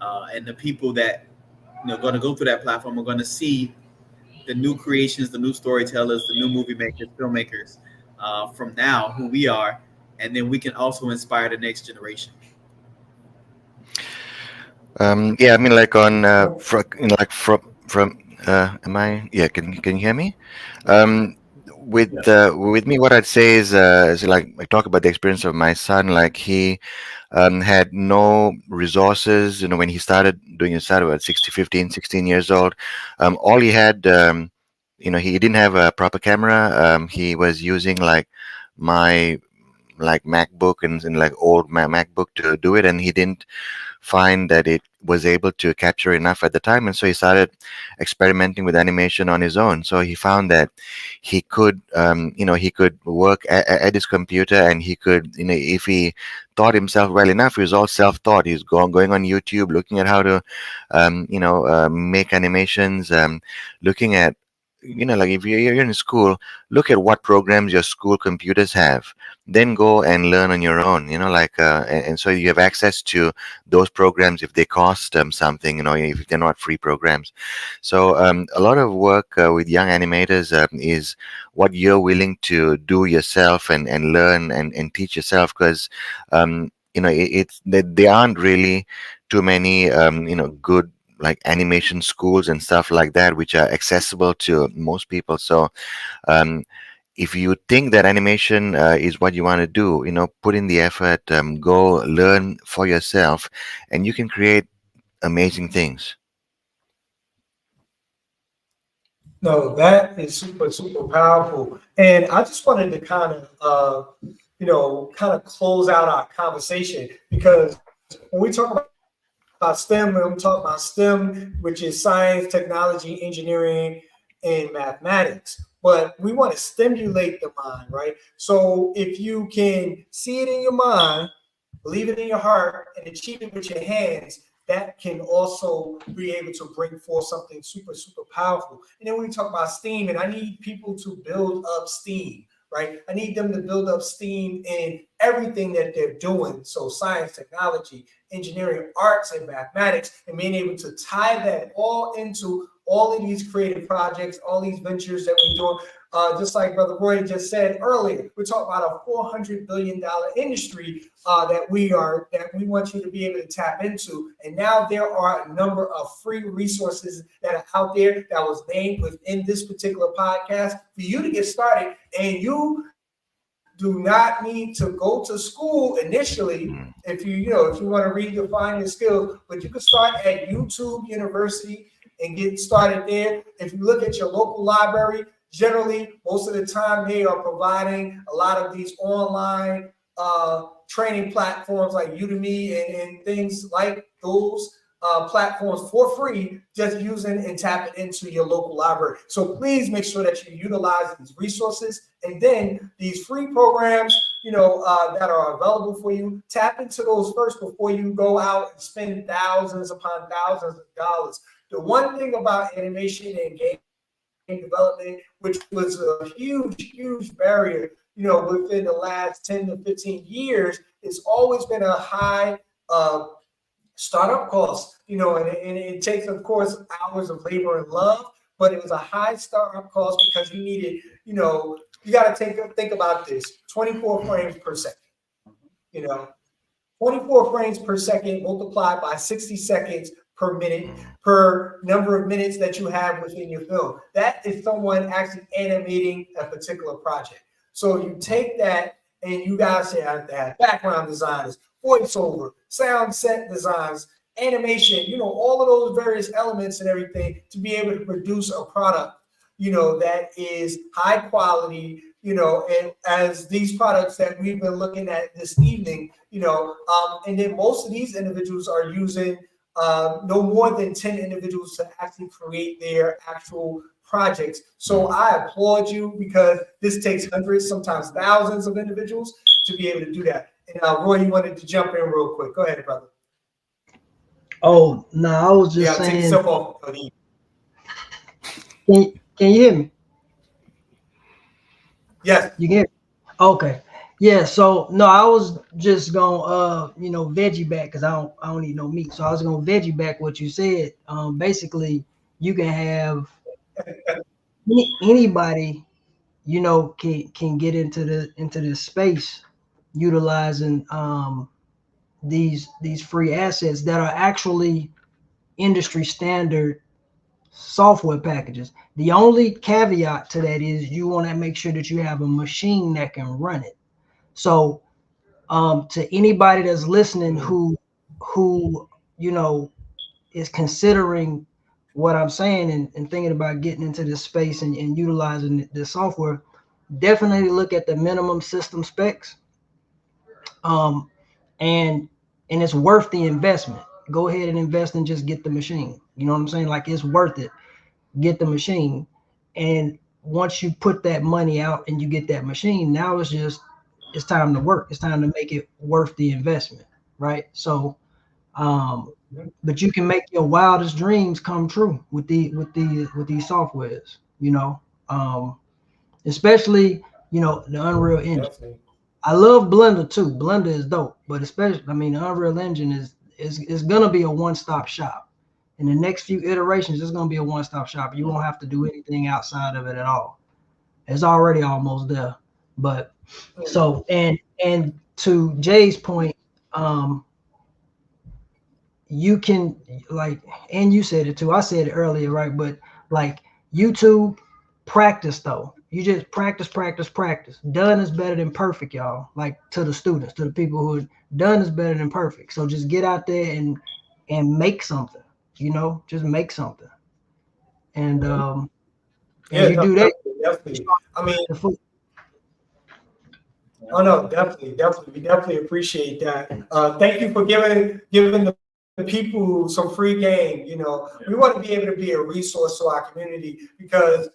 and the people that going to go through that platform are going to see the new creations, the new storytellers, the new movie makers, filmmakers from now, who we are, and then we can also inspire the next generation. Yeah, I mean, like on from am I? Yeah, can you hear me? With me, what I'd say is like I talk about the experience of my son. Like he had no resources, when he started doing his started at 16 years old. All he had, he didn't have a proper camera. He was using like my MacBook and like old MacBook to do it, and he didn't find that it was able to capture enough at the time, and so he started experimenting with animation on his own. So he found that he could he could work at his computer, and he could, if he taught himself well enough, he was all self-taught. He's going on YouTube, looking at how to make animations, looking at like if you're in school, look at what programs your school computers have, then go and learn on your own, and so you have access to those programs if they cost something, if they're not free programs. So a lot of work with young animators is what you're willing to do yourself and learn and teach yourself, because there aren't really too many good like animation schools and stuff like that, which are accessible to most people. So if you think that animation is what you want to do, put in the effort, go learn for yourself, and you can create amazing things. No, that is super, super powerful. And I just wanted to kind of close out our conversation, because when we talk about STEM, when we talk about STEM, which is science, technology, engineering, and mathematics, but we want to stimulate the mind, right? So if you can see it in your mind, believe it in your heart, and achieve it with your hands, that can also be able to bring forth something super, super powerful. And then when we talk about STEAM, and I need people to build up STEAM, right? I need them to build up STEAM in everything that they're doing. So science, technology, engineering, arts, and mathematics, and being able to tie that all into all of these creative projects, all these ventures that we're doing. Just like Brother Roy just said earlier, we're talking about a $400 billion industry that we want you to be able to tap into. And now there are a number of free resources that are out there that was named within this particular podcast for you to get started. And you do not need to go to school initially if you want to redefine your skills, but you can start at YouTube University and get started there. If you look at your local library, generally, most of the time, they are providing a lot of these online training platforms like Udemy and things like those platforms for free, just using and tapping into your local library. So please make sure that you utilize these resources, and then these free programs, that are available for you. Tap into those first before you go out and spend thousands upon thousands of dollars. The one thing about animation and game development, which was a huge, huge barrier, within the last 10 to 15 years, it's always been a high startup cost, and it takes, of course, hours of labor and love, but it was a high startup cost because you needed, you got to think about this, 24 frames per second, 24 frames per second multiplied by 60 seconds per minute, per number of minutes that you have within your film. That is someone actually animating a particular project. So you take that, and you guys have to have background designers, voiceover, sound set designs, animation, all of those various elements and everything to be able to produce a product, that is high quality, and as these products that we've been looking at this evening, and then most of these individuals are using no more than 10 individuals to actually create their actual projects. So I applaud you, because this takes hundreds, sometimes thousands of individuals to be able to do that. And Roy, you wanted to jump in real quick. Go ahead, brother. Oh, no, I was just saying. Take yourself off. Can you hear me? Yes. You can hear me? Okay. Yeah, so no, I was just gonna veggie back, because I don't eat no meat. So I was gonna veggie back what you said. Basically, you can have anybody, can get into this space utilizing these free assets that are actually industry standard software packages. The only caveat to that is you want to make sure that you have a machine that can run it. So to anybody that's listening who is considering what I'm saying and thinking about getting into this space and utilizing the software, definitely look at the minimum system specs. And it's worth the investment. Go ahead and invest and just get the machine. You know what I'm saying? Like, it's worth it. Get the machine. And once you put that money out and you get that machine, now it's time to work. It's time to make it worth the investment, right? So, but you can make your wildest dreams come true with these softwares, especially, the Unreal Engine. Definitely. I love Blender too. Blender is dope, but especially, the Unreal Engine is gonna be a one-stop shop. In the next few iterations, it's gonna be a one-stop shop. You won't have to do anything outside of it at all. It's already almost there. But so, and to Jay's point, you can, like, and you said it too, I said it earlier, right? But like YouTube, practice though. You just practice. Done is better than perfect, y'all. Like, to the students, to the people who done is better than perfect. So just get out there and make something, just make something. And Yeah, you do that. definitely. I mean, oh no, definitely. We definitely appreciate that. Thank you for giving the people some free game. We want to be able to be a resource to our community because,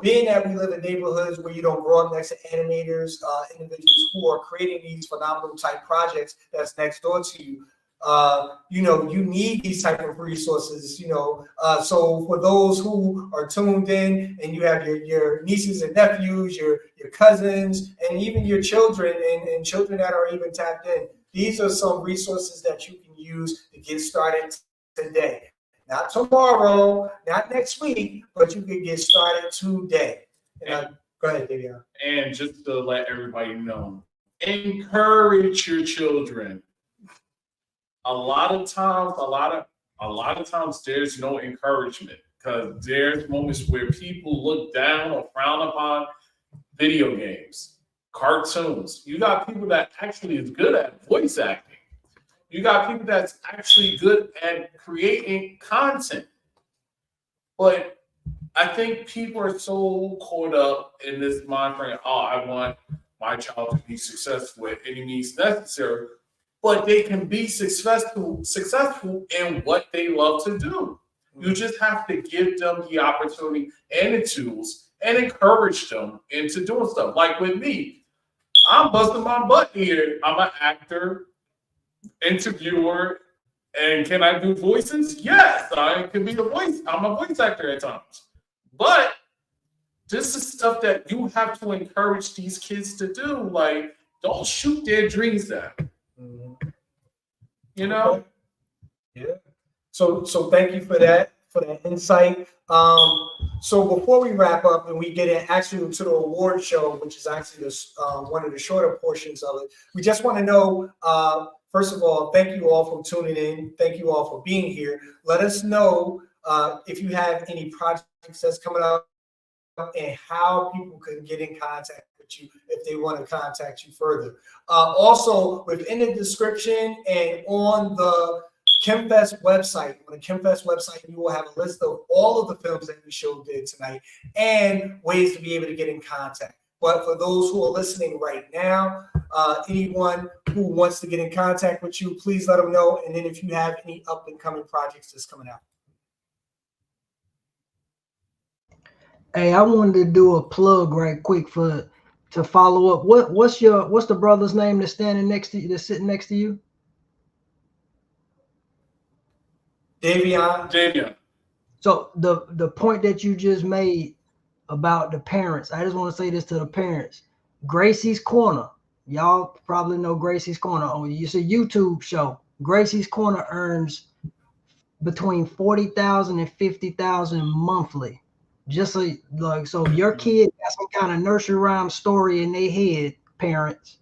being that we live in neighborhoods where you don't grow up next to animators, individuals who are creating these phenomenal type projects that's next door to you. You need these type of resources, so for those who are tuned in and you have your nieces and nephews, your cousins, and even your children and children that are even tapped in, these are some resources that you can use to get started today. Not tomorrow, not next week, but you can get started today. Go ahead, Davion. And just to let everybody know, encourage your children. A lot of times there's no encouragement because there's moments where people look down or frown upon video games, cartoons. You got people that actually is good at voice acting. You got people that's actually good at creating content. But I think people are so caught up in this mind frame, I want my child to be successful at any means necessary. But they can be successful in what they love to do. You just have to give them the opportunity and the tools and encourage them into doing stuff. Like with me, I'm busting my butt here. I'm an actor, interviewer, and can I do voices? Yes, I can be the voice. I'm a voice actor at times. But this is stuff that you have to encourage these kids to do. Like, don't shoot their dreams down. Yeah. So thank you for that insight. So before we wrap up and we get in actually to the award show, which is actually one of the shorter portions of it, we just want to know, first of all, thank you all for tuning in. Thank you all for being here. Let us know if you have any projects that's coming up and how people can get in contact with you if they want to contact you further. Also, within the description and on the KhemFest website, on the KhemFest website, you will have a list of all of the films that we showed there tonight and ways to be able to get in contact. But for those who are listening right now, anyone who wants to get in contact with you, please let them know. And then if you have any up and coming projects that's coming out. Hey, I wanted to do a plug right quick to follow up. What's the brother's name that's standing next to you, that's sitting next to you? Davion. So the point that you just made about the parents, I just want to say this to the parents. Gracie's Corner. Y'all probably know Gracie's Corner. It's a YouTube show. Gracie's Corner earns between $40,000 and $50,000 monthly. Just so your kid got some kind of nursery rhyme story in their head, parents,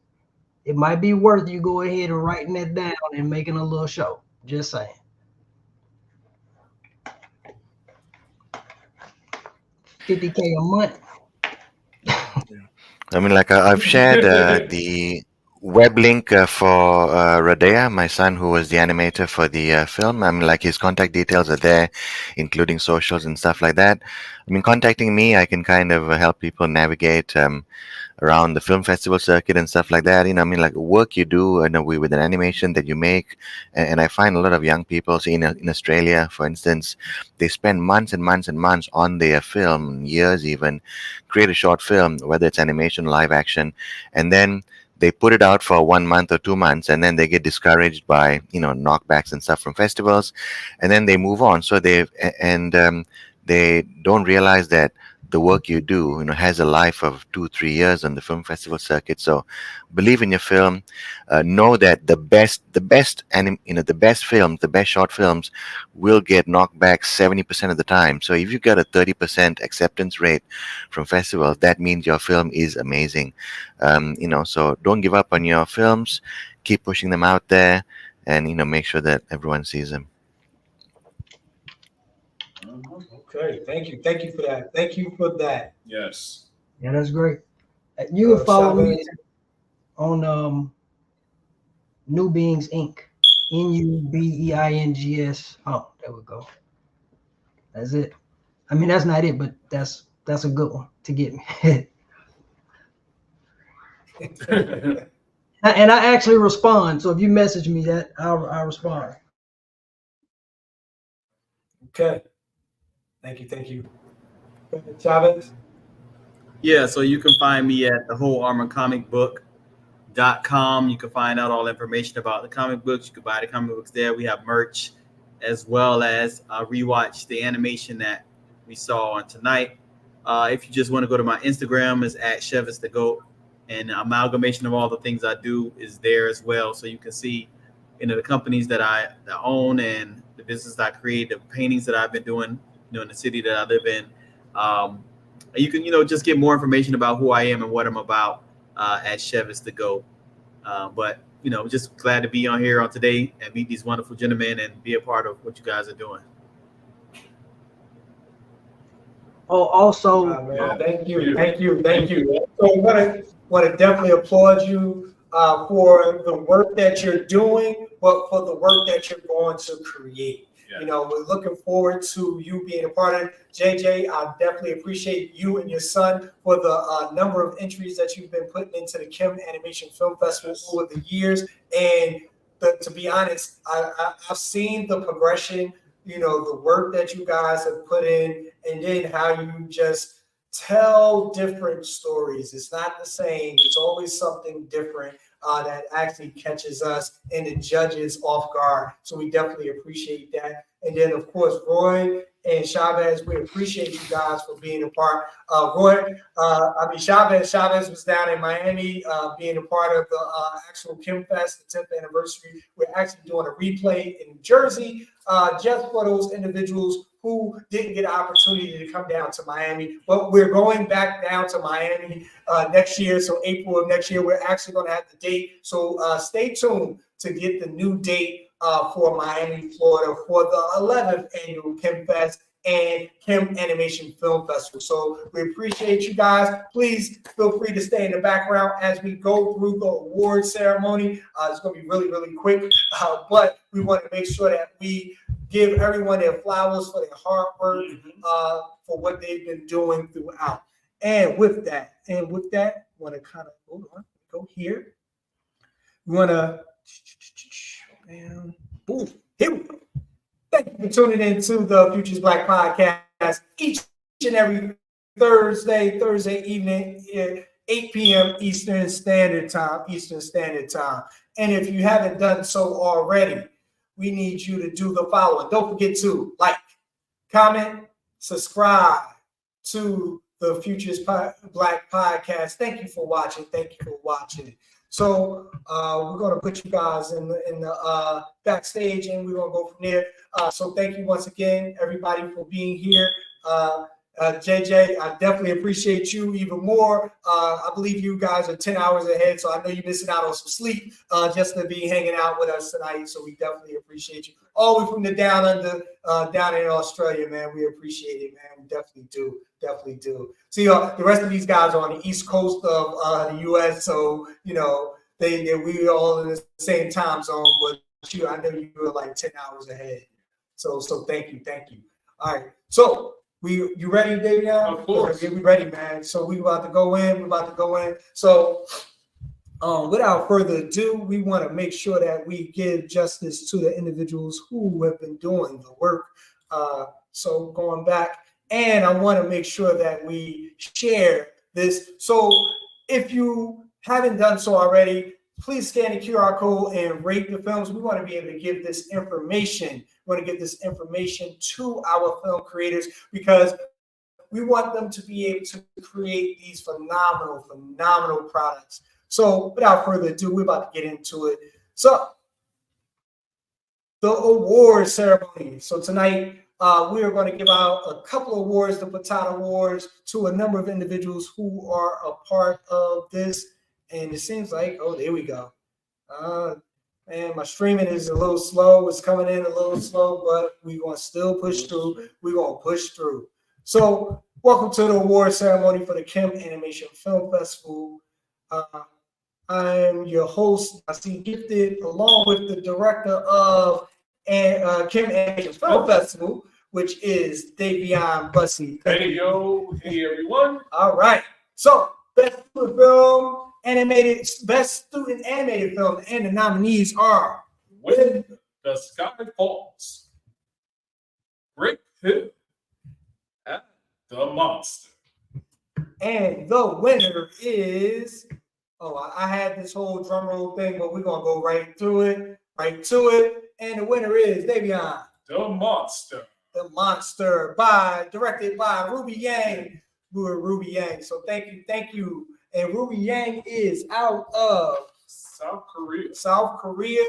it might be worth you go ahead and writing that down and making a little show. Just saying. $50K a month. I mean, like I've shared the web link for Radheya, my son, who was the animator for the film. I mean, like his contact details are there, including socials and stuff like that. I mean, contacting me, I can kind of help people navigate around the film festival circuit and stuff like that. I mean, like work you do with an animation that you make. And I find a lot of young people, see in Australia, for instance, they spend months and months and months on their film, years even, create a short film, whether it's animation, live action, and then they put it out for 1 month or 2 months, and then they get discouraged by knockbacks and stuff from festivals, and then they move on. So they don't realize that the work you do has a life of 2-3 years on the film festival circuit. So believe in your film. Know that the best films, the best short films will get knocked back 70% of the time. So if you get a 30% acceptance rate from festivals, that means your film is amazing. So don't give up on your films. Keep pushing them out there. and make sure that everyone sees them. Okay, thank you for that. Thank you for that. Yes. Yeah, that's great. You can follow me Chavez. on New Beings Inc. NUBEINGS. Oh, there we go. That's it. I mean, that's not it, but that's a good one to get me. And I actually respond. So if you message me that, I'll respond. Okay. Thank you. Go ahead, Chavez. Yeah, so you can find me at thewholearmorcomicbook.com. You can find out all information about the comic books. You can buy the comic books there. We have merch, as well as rewatch the animation that we saw on tonight. If you just want to go to my Instagram, it's at Chevis the Goat, and an amalgamation of all the things I do is there as well. So you can see, the companies that I own and the business that I create, the paintings that I've been doing, in the city that I live in. You can, just get more information about who I am and what I'm about at Chevis the Goat. But, just glad to be on here today and meet these wonderful gentlemen and be a part of what you guys are doing. Oh, also, Thank you. So I want to definitely applaud you for the work that you're doing, but for the work that you're going to create. Yeah. We're looking forward to you being a part of it. JJ, I definitely appreciate you and your son for the number of entries that you've been putting into the Khem Animation Film Festival over the years. And to be honest, I've seen the progression, the work that you guys have put in, and then how you just tell different stories. It's not the same. It's always something different that actually catches us and the judges off guard. So we definitely appreciate that. And then, of course, Roy and Chavez, we appreciate you guys for being a part. Chavez was down in Miami being a part of the actual Khem Fest, the 10th anniversary. We're actually doing a replay in New Jersey just for those individuals who didn't get an opportunity to come down to Miami. But we're going back down to Miami next year. So April of next year, we're actually going to have the date. So stay tuned to get the new date for Miami, Florida for the 11th annual Khem Fest and Khem Animation Film Festival. So we appreciate you guys. Please feel free to stay in the background as we go through the award ceremony. It's going to be really, really quick, but we want to make sure that we give everyone their flowers for their hard work, for what they've been doing throughout. And with that, want to kind of go here. We want to, boom, here we go. Thank you for tuning in to the Futures Black podcast each and every Thursday evening, 8 p.m. Eastern Standard Time. And if you haven't done so already, we need you to do the following. Don't forget to like, comment, subscribe to the Futures Black podcast. Thank you for watching. So we're going to put you guys in the backstage, and we're going to go from there. So thank you once again, everybody, for being here. JJ, I definitely appreciate you even more. I believe you guys are 10 hours ahead, so I know you're missing out on some sleep just to be hanging out with us tonight. So we definitely appreciate you. All the way from the down under, down in Australia, man. We appreciate it, man. We definitely do. See, the rest of these guys are on the East Coast of the U.S., so, we all in the same time zone, but I know you were like 10 hours ahead. So thank you. All right, so you ready, David? Of course. Yeah, we ready, man. So we about to go in. So without further ado, we want to make sure that we give justice to the individuals who have been doing the work. So going back, and I want to make sure that we share this. So if you haven't done so already, please scan the QR code and rate the films. We want to be able to give this information. We want to give this information to our film creators because we want them to be able to create these phenomenal products. So without further ado, we're about to get into it. So the award ceremony. So tonight, we are going to give out a couple of awards, the Baton Awards, to a number of individuals who are a part of this. And it seems like, oh, there we go. And my streaming is a little slow. It's coming in a little slow, but we're going to still push through. We're going to push through. So welcome to the award ceremony for the Khem Animation Film Festival. I'm your host, I see Gifted, along with the director of Khem Animation Film Festival, which is Davion Bussey. Hey, yo. Hey, everyone. All right. So, best student film, best student animated film, and the nominees are When the Sky Falls, Great Hill, and The Monster. And the winner is, I had this whole drum roll thing, but we're going to go right to it. And the winner is Davion. The Monster. The Monster, directed by Ruby Yang. Ruby Yang. So thank you. And Ruby Yang is out of South Korea,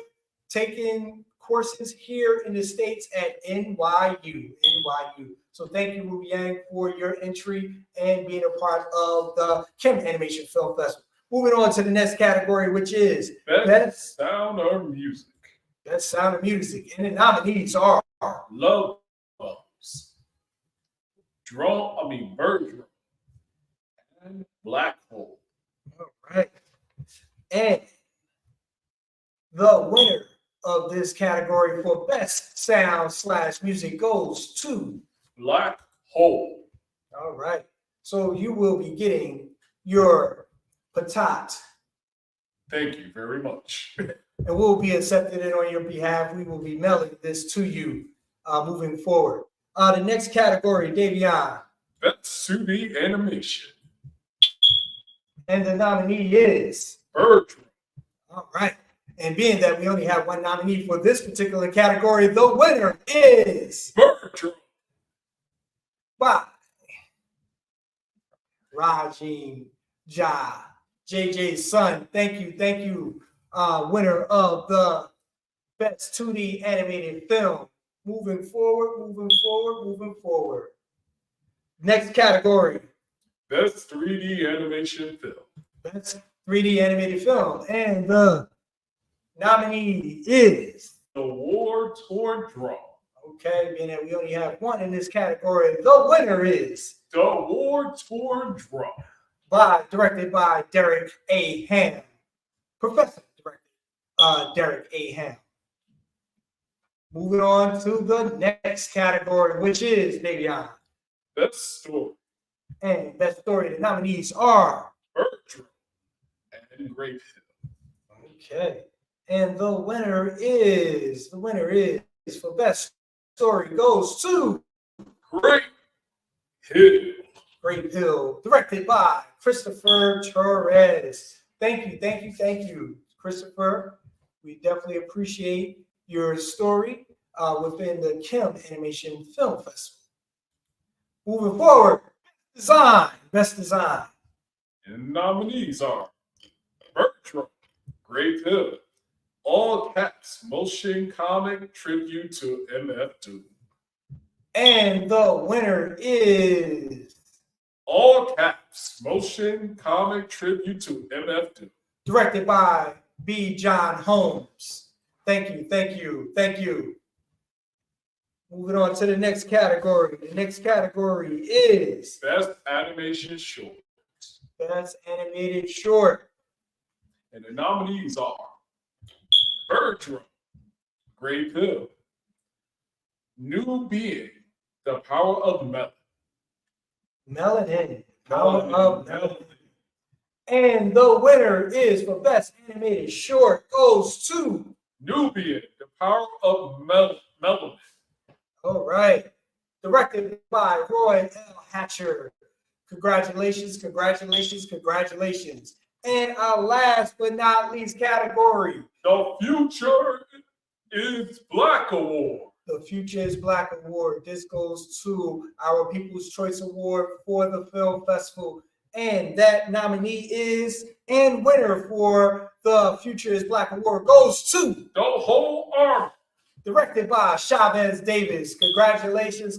taking courses here in the States at NYU. So thank you, Ruby Yang, for your entry and being a part of the Khem Animation Film Festival. Moving on to the next category, which is Best Sound of Music. Best Sound of Music. And the nominees are Love Bubbles, Bird Drum, and Black Hole. All right. And the winner of this category for Best Sound/Music goes to Black Hole. All right. So you will be getting your patat. Thank you very much. And we'll be accepting it on your behalf. We will be mailing this to you moving forward. The next category, Davion. Best 2D Animation. And the nominee is Bird Drum. All right. And being that we only have one nominee for this particular category, the winner is Bird Drum. by Rajim Ja, JJ's son. Thank you. Winner of the Best 2D Animated Film. Moving forward. Next category. Best 3D Animation Film. Best 3D Animated Film. And the nominee is The War Torn Drum. Okay, being that we only have one in this category, the winner is The War Torn Drum. Directed by Derek A. Ham. Professor directed Derek A. Ham. Moving on to the next category, which is Davion. Best Story. And Best Story, the nominees are Bird Drum and Great Hill. Okay. And the winner is for Best Story goes to Great Hill. Great Hill, directed by Christopher Torres. Thank you, Christopher. We definitely appreciate your story within the Khem Animation Film Festival. Moving forward, Best Design. And the nominees are Bird Drum, Great Hill, All Caps Motion Comic Tribute to MF Doom. And the winner is All Caps Motion Comic Tribute to MF Doom. Directed by B. John Holmes. Thank you. Moving on to the next category. The next category is Best Animation Short. Best Animated Short. And the nominees are Bird Drum, Great Hill, New Being, The Power of Melanin. Power of Melanin. And the winner is for Best Animated Short goes to New Being, The Power of Melanin. All right. Directed by Roy L. Hatcher. Congratulations. And our last but not least category. The Future is Black Award. The Future is Black Award. This goes to our People's Choice Award for the film festival. And that nominee is, and winner for the Future is Black Award goes to The Whole Army. Directed by Chavez Davis. Congratulations.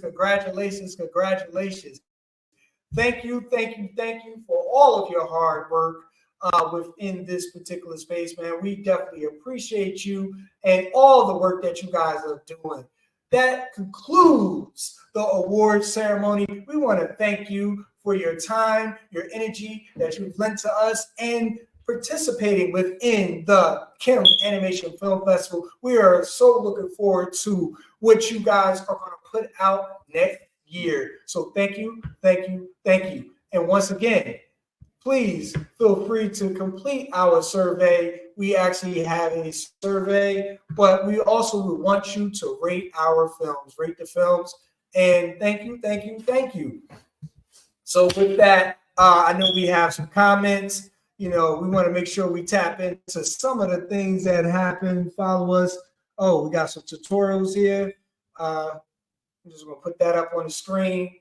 Thank you for all of your hard work within this particular space, man. We definitely appreciate you and all the work that you guys are doing. That concludes the award ceremony. We want to thank you for your time, your energy that you've lent to us, and participating within the Khem Animation Film Festival. We are so looking forward to what you guys are going to put out next year. So thank you, thank you, thank you. And once again, please feel free to complete our survey. We actually have a survey, but we also would want you to rate our films, rate the films. And thank you, thank you, thank you. So with that, I know we have some comments. You know, we want to make sure we tap into some of the things that happen. Follow us. Oh, we got some tutorials here. I'm just going to put that up on the screen.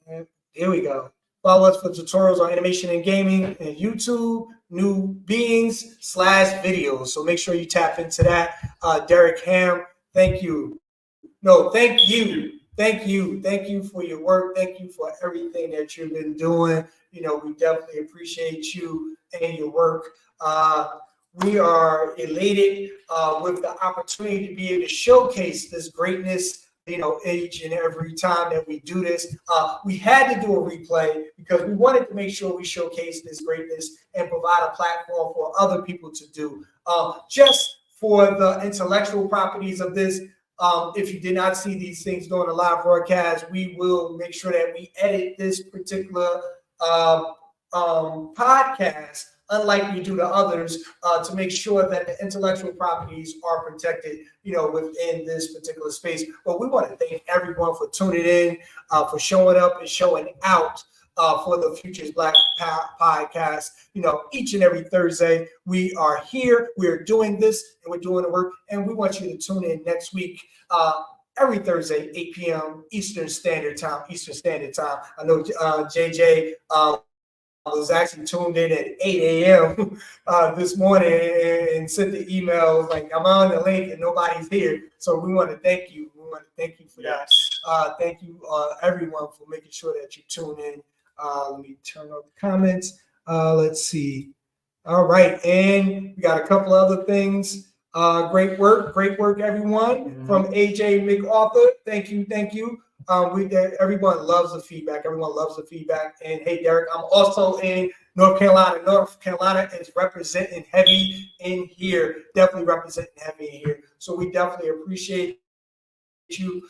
And here we go. Follow us for tutorials on animation and gaming and YouTube, new beings / videos. So make sure you tap into that. Derek Ham, thank you. No, thank you. Thank you. Thank you for your work. Thank you for everything that you've been doing. You know, we definitely appreciate you and your work. We are elated with the opportunity to be able to showcase this greatness, you know, each and every time that we do this. We had to do a replay because we wanted to make sure we showcase this greatness and provide a platform for other people to do. Just for the intellectual properties of this, if you did not see these things during the live broadcast, we will make sure that we edit this particular podcast, unlike we do to others, to make sure that the intellectual properties are protected, you know, within this particular space. But we want to thank everyone for tuning in, for showing up and showing out for the Futures Black podcast. You know, each and every Thursday we are here, we're doing this, and we're doing the work. And we want you to tune in next week. Every Thursday, 8 p.m. Eastern Standard Time. I know JJ was actually tuned in at 8 a.m. This morning and sent the email like, I'm on the link and nobody's here. So we want to thank you. We want to thank you for that. Thank you, everyone, for making sure that you tune in. Let me turn off the comments. Let's see. All right. And we got a couple other things. Great work, everyone. From AJ McArthur, thank you. Everyone loves the feedback. And hey, Derek, I'm also in North Carolina. North Carolina is representing heavy in here. Definitely representing heavy in here. So we definitely appreciate you.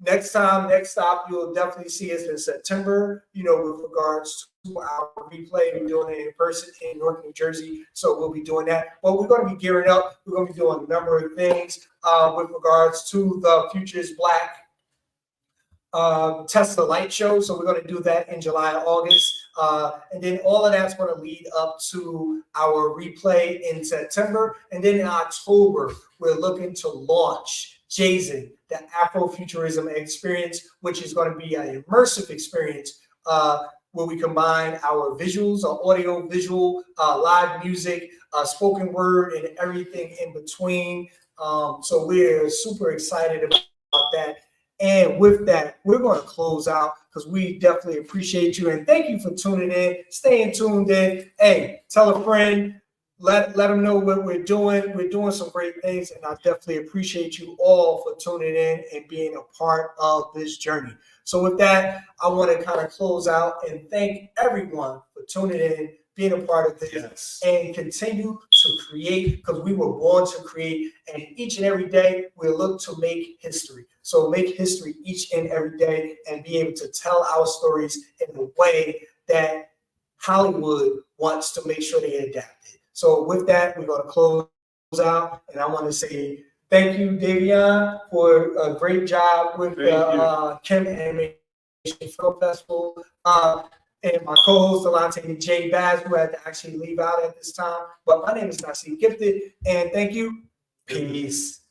Next stop, you'll definitely see us in September, you know, with regards to our replay. We're doing it in person in Newark, New Jersey. So we'll be doing that. But we're going to be gearing up. We're going to be doing a number of things with regards to the Futures Black Tesla Light Show. So we're going to do that in July, August. And then all of that's going to lead up to our replay in September. And then in October, we're looking to launch Jason, the Afrofuturism experience, which is going to be an immersive experience where we combine our visuals, our audio, visual, live music, spoken word, and everything in between. So we're super excited about that. And with that, we're going to close out because we definitely appreciate you. And thank you for tuning in, staying tuned in. Hey, tell a friend. Let them know what we're doing. We're doing some great things, and I definitely appreciate you all for tuning in and being a part of this journey. So with that, I want to kind of close out and thank everyone for tuning in, being a part of this, and continue to create because we were born to create, and each and every day we'll look to make history. So make history each and every day and be able to tell our stories in a way that Hollywood wants to make sure they adapt it. So with that, we're going to close out, and I want to say thank you, Davion, for a great job with the Khem Animation Film Festival, and my co-host, Delante J. Baz, who had to actually leave out at this time. But my name is Nasir Gifted, and thank you. Peace.